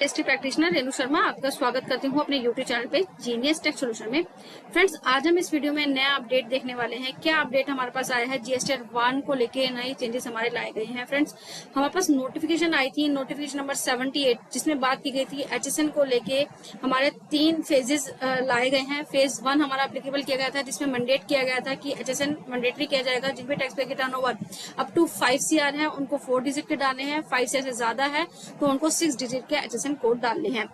Tasty practitioner Renu Sharma आपका स्वागत करती हूँ अपने यूट्यूब चैनल पे जीनियस टेक सॉल्यूशन में। फ्रेंड्स, आज हम इस वीडियो में नया अपडेट देखने वाले हैं। क्या अपडेट हमारे पास आया है, जीएसटी 1 को लेके नए चेंजेस हमारे लाए गए हैं। फ्रेंड्स, हमारे पास नोटिफिकेशन आई थी, नोटिफिकेशन नंबर 78, जिसमें बात की गई थी एचएसएन को लेके हमारे 3 फेजेस लाए गए हैं। फेज 1 हमारा एप्लीकेबल किया गया था, जिसमें मैंडेट किया गया था कि एचएसएन मैंडेटरी किया जाएगा। जिन भी टैक्स पे की टर्नओवर अप टू 5 CR है उनको 4 डिजिट के डालने हैं, 5 CR से ज्यादा है तो उनको 6 डिजिट के एचएसएन कोड डालने हैं।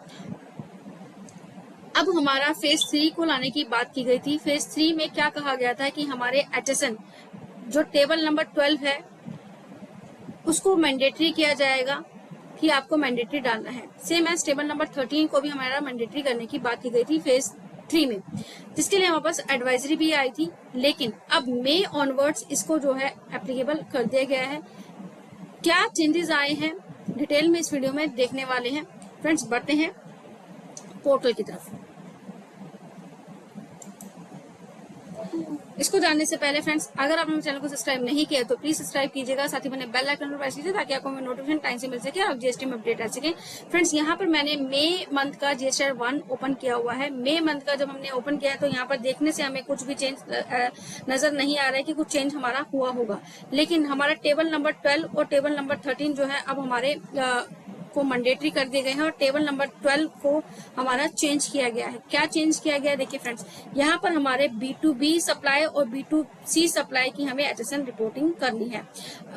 अब हमारा फेज 3 को लाने की बात की गई थी। फेज 3 में क्या कहा गया था कि हमारे एचएसएन जो टेबल नंबर 12 है उसको मैंडेटरी किया जाएगा कि आपको मैंडेटरी डालना है। सेम एज टेबल नंबर 13 को भी हमारा मैंडेटरी करने की बात की गई थी फेज 3 में, जिसके लिए हमारे पास एडवाइजरी भी आई थी। लेकिन अब मई ऑनवर्ड्स इसको जो है एप्लीकेबल कर दिया गया है। क्या चेंजेस आए हैं डिटेल में इस वीडियो में देखने वाले हैं। फ्रेंड्स, बढ़ते हैं पोर्टल की तरफ। इसको जानने से पहले फ्रेंड्स, अगर आपने चैनल को सब्सक्राइब नहीं किया तो प्लीज सब्सक्राइब कीजिएगा, साथ ही मैंने बेल आइकन पर प्रेस कीजिए ताकि आपको नोटिफिकेशन टाइम से मिल सके और जीएसटी में अपडेट आ सके। फ्रेंड्स, यहाँ पर मैंने मई मंथ का जीएसटी 1 ओपन किया हुआ है। मई मंथ का जब हमने ओपन किया है तो यहाँ पर देखने से हमें कुछ भी चेंज नजर नहीं आ रहा है कि कुछ चेंज हमारा हुआ होगा। लेकिन हमारा टेबल नंबर 12 और टेबल नंबर 13 जो है अब हमारे को मैंडेटरी कर दिए गए हैं और टेबल नंबर 12 को हमारा चेंज किया गया है। क्या चेंज किया गया है देखिए फ्रेंड्स, यहाँ पर हमारे B2B सप्लाई और B2C सप्लाई की हमें एचएसएन रिपोर्टिंग करनी है।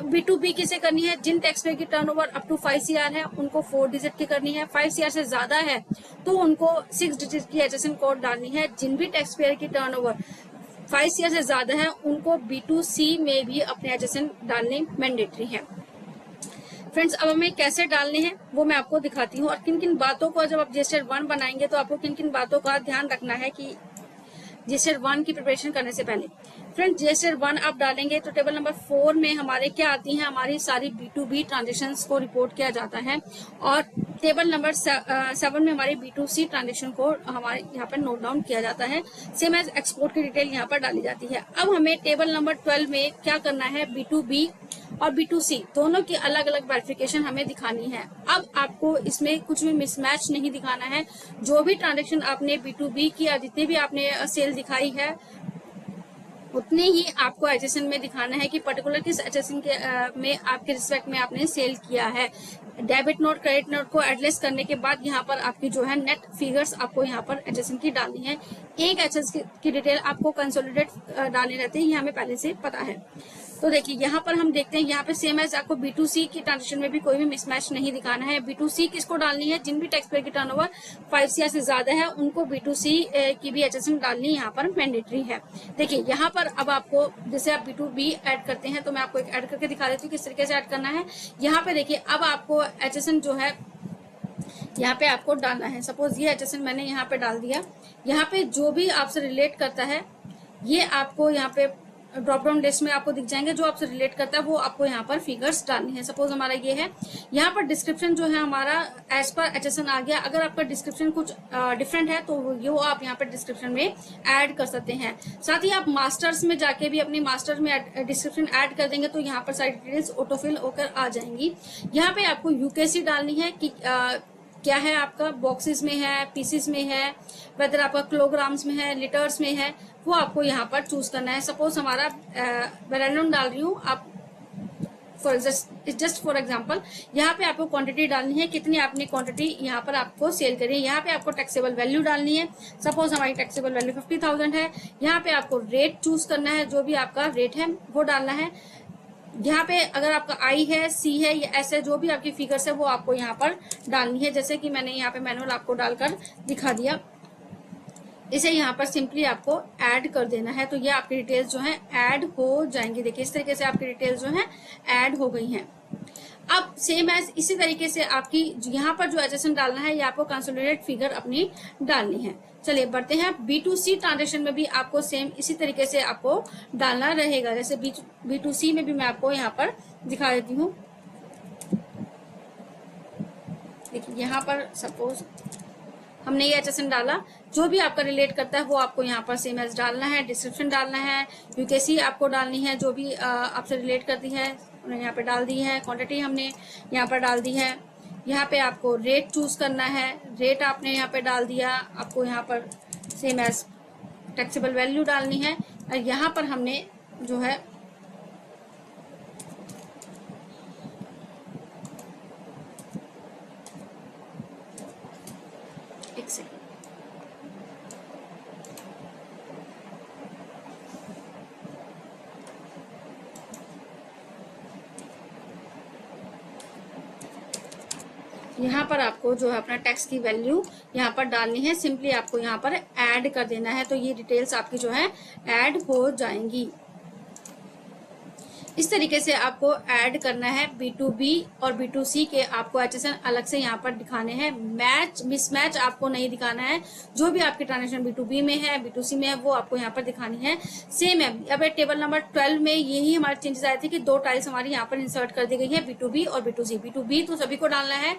B2B किसे करनी है? जिन टैक्स पेयर की टर्नओवर अप टू 5 CR है उनको 4 डिजिट की करनी है। 5 CR से ज्यादा है तो उनको 6 डिजिट की एचएसएन कोड डालनी है। जिन भी टैक्स पेयर की टर्नओवर 5 CR से ज्यादा है उनको B2C में भी अपने एचएसएन डालने मैंडेटरी है। फ्रेंड्स, अब हमें कैसे डालने हैं वो मैं आपको दिखाती हूँ और किन किन बातों को जब आप जीएसटी 1 बनाएंगे तो आपको किन किन बातों का ध्यान रखना है कि जीएसटी 1 की प्रिपरेशन करने से पहले। फ्रेंड्स, जीएसटी 1 आप डालेंगे तो टेबल नंबर 4 में हमारे क्या आती हैं, हमारी सारी B2B ट्रांजेक्शन्स को रिपोर्ट किया जाता है और टेबल नंबर 7 में हमारी B2C ट्रांजेक्शन को हमारे यहाँ पर नोट डाउन किया जाता है। सेम एज एक्सपोर्ट की डिटेल यहाँ पर डाली जाती है। अब हमें टेबल नंबर 12 में क्या करना है, B2B और B2C दोनों की अलग अलग वेरिफिकेशन हमें दिखानी है। अब आपको इसमें कुछ भी मिसमैच नहीं दिखाना है। जो भी ट्रांजेक्शन आपने B2B की या जितने भी आपने सेल दिखाई है उतने ही आपको एचएसएन में दिखाना है कि पर्टिकुलर किस एचएसएन के में आपके रिस्पेक्ट में आपने सेल किया है। डेबिट नोट क्रेडिट नोट को एडलेस करने के बाद यहाँ पर आपकी जो है नेट फिगर्स आपको यहाँ पर एचएसएन की डालनी है। एक एचएसएन की डिटेल आपको कंसोलिडेट डालने रहते हैं, ये हमें पहले से पता है। तो देखिए यहाँ पर हम देखते हैं, यहाँ पे सेम एज आपको B2C की ट्रांजेक्शन में भी कोई भी मिसमैच नहीं दिखाना है। B2C किसको डालनी है? जिन भी टैक्स पेयर की टर्नओवर 5 CR से ज्यादा है उनको B2C की भी एचएसएन डालनी यहाँ पर मैंडेटरी है। देखिए यहाँ पर अब आपको जैसे आप B2B ऐड करते हैं तो मैं आपको एक ऐड करके दिखा देती हूँ किस तरीके से ऐड करना है। यहाँ पे देखिए अब आपको एचएसएन जो है यहाँ पे आपको डालना है। सपोज ये एचएसएन मैंने यहाँ पे डाल दिया। यहाँ पे जो भी आपसे रिलेट करता है ये आपको यहाँ पे ड्रॉप डाउन लिस्ट में आपको दिख जाएंगे। जो आपसे रिलेट करता है वो आपको यहाँ पर फिगर्स डालनी है। सपोज हमारा ये है, यहाँ पर डिस्क्रिप्शन जो है हमारा एज पर एचएसएन आ गया। अगर आपका डिस्क्रिप्शन कुछ डिफरेंट है तो ये आप यहाँ पर डिस्क्रिप्शन में ऐड कर सकते हैं। साथ ही आप मास्टर्स में जाके भी अपनी मास्टर्स में डिस्क्रिप्शन ऐड कर देंगे तो यहाँ पर सारी डिटेल्स ऑटोफिल होकर आ जाएंगी। यहाँ पे आपको यूकेसी डालनी है कि क्या है आपका, बॉक्सेस में है, पीसेस में है, वेदर आपका किलोग्राम्स में है, लीटर्स में है, वो आपको यहाँ पर चूज करना है। सपोज हमारा मैं रैंडम डाल रही हूँ, आप जस्ट फॉर एग्जाम्पल यहाँ पे आपको क्वांटिटी डालनी है, कितनी आपने क्वांटिटी यहाँ पर आपको सेल करी है। यहाँ पे आपको टैक्सेबल वैल्यू डालनी है। सपोज हमारी टैक्सेबल वैल्यू 50,000 है। यहाँ पे आपको रेट चूज करना है, जो भी आपका रेट है वो डालना है। यहाँ पे अगर आपका I है, C है या S है, जो भी आपकी फिगर्स है वो आपको यहाँ पर डालनी है। जैसे कि मैंने यहाँ पे मैनुअल आपको डालकर दिखा दिया, इसे यहाँ पर सिंपली आपको ऐड कर देना है तो ये आपकी डिटेल्स जो है ऐड हो जाएंगी। देखिए इस तरीके से आपकी डिटेल्स जो है ऐड हो गई हैं। अब सेम एज इसी तरीके से आपकी यहाँ पर जो एचएसएन डालना है ये आपको कंसोलिडेट फिगर अपनी डालनी है। चलिए बढ़ते हैं। B2C ट्रांजेक्शन में भी आपको सेम इसी तरीके से आपको डालना रहेगा। जैसे B2C में भी मैं आपको यहाँ पर दिखा देती हूँ। देखिए यहाँ पर सपोज हमने ये एचएसएन डाला, जो भी आपका रिलेट करता है वो आपको यहाँ पर सेम एज डालना है। डिस्क्रिप्शन डालना है, यूकेसी आपको डालनी है, जो भी आपसे रिलेट करती है उन्हें यहाँ पे डाल दी है। क्वांटिटी हमने यहाँ पर डाल दी है। यहाँ पे आपको रेट चूज करना है, रेट आपने यहाँ पे डाल दिया, आपको यहाँ पर सेम एज टैक्सेबल वैल्यू डालनी है, और यहाँ पर हमने जो है एक सेकेंड, यहाँ पर आपको जो है अपना टैक्स की वैल्यू यहाँ पर डालनी है, सिंपली आपको यहाँ पर ऐड कर देना है, तो ये डिटेल्स आपकी जो है ऐड हो जाएंगी। इस तरीके से आपको ऐड करना है। B2B और B2C के आपको HSN अलग से यहाँ पर दिखाने हैं, मैच मिसमैच आपको नहीं दिखाना है। जो भी आपकी ट्रांजेक्शन B2B में है, B2C में है, वो आपको यहाँ पर दिखानी है। सेम है, अब टेबल नंबर 12 में यही हमारे चेंजेस आए थे कि 2 टाइल्स हमारी यहाँ पर इंसर्ट कर दी गई है, B2B और B2C। B2B तो सभी को डालना है,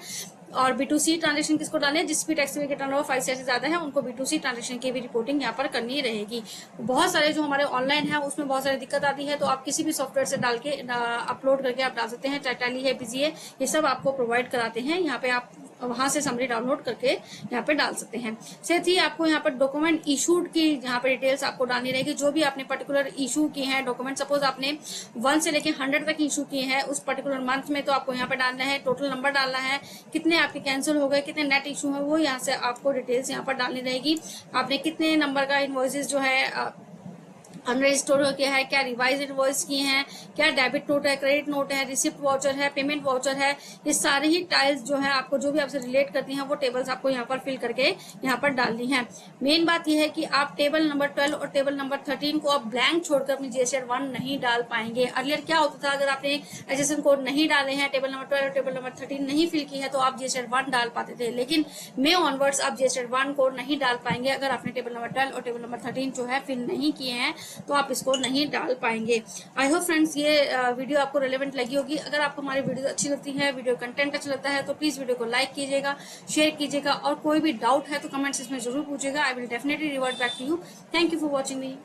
और B2C ट्रांजेक्शन किसको डालना है, जिस भी टैक्स में टर्नओवर 5 से ज्यादा है उनको B2C ट्रांजेक्शन की भी रिपोर्टिंग यहाँ पर करनी रहेगी। बहुत सारे जो हमारे ऑनलाइन है उसमें बहुत सारी दिक्कत आती है, तो आप किसी भी सॉफ्टवेयर से डाल के अपलोड करके आप डाल सकते हैं, चाहे टैली है, बिजी है, ये सब आपको प्रोवाइड कराते हैं। यहाँ पे आप वहां से समरी डाउनलोड करके यहाँ पे डाल सकते हैं। साथ ही आपको यहाँ पर डॉक्यूमेंट इशूड की यहाँ पर डिटेल्स आपको डालनी रहेगी, जो भी आपने पर्टिकुलर इशू किए हैं डॉक्यूमेंट, सपोज आपने 1 से लेके 100 तक इशू किए हैं उस पर्टिकुलर मंथ में, तो आपको यहाँ पे डालना है, टोटल नंबर डालना है, कितने आपके कैंसिल हो गए, कितने नेट इशू है, वो यहाँ से आपको डिटेल्स यहाँ पर डालनी रहेगी। आपने कितने नंबर का इनवॉइसेस जो है अनरजिस्टर्ड हो गया है, क्या रिवाइज इनवॉइस किए हैं, क्या डेबिट नोट है, क्रेडिट नोट है, रिसिप्ट वाउचर है, पेमेंट वाउचर है, ये सारे ही टाइल्स जो है आपको जो भी आपसे रिलेट करती हैं वो टेबल्स आपको यहाँ पर फिल करके यहाँ पर डालनी है। मेन बात यह है कि आप टेबल नंबर 12 और टेबल नंबर 13 को आप ब्लैंक छोड़कर अपनी GSTR 1 नहीं डाल पाएंगे। अर्लियर क्या होता था, अगर आपने HSN कोड नहीं डाले हैं, टेबल नंबर 12 और टेबल नंबर 13 नहीं फिल की है, तो आप GSTR 1 डाल पाते थे, लेकिन मे ऑनवर्ड्स आप GSTR 1 कोड नहीं डाल पाएंगे। अगर आपने टेबल नंबर 12 और टेबल नंबर 13 जो है फिल नहीं किए हैं तो आप इसको नहीं डाल पाएंगे। आई होप फ्रेंड्स ये वीडियो आपको रेलेवेंट लगी होगी। अगर आपको हमारी वीडियो अच्छी लगती है, वीडियो कंटेंट अच्छा लगता है, तो प्लीज वीडियो को लाइक कीजिएगा, शेयर कीजिएगा, और कोई भी डाउट है तो कमेंट्स में जरूर पूछिएगा। I will definitely revert back to you. Thank you for watching me.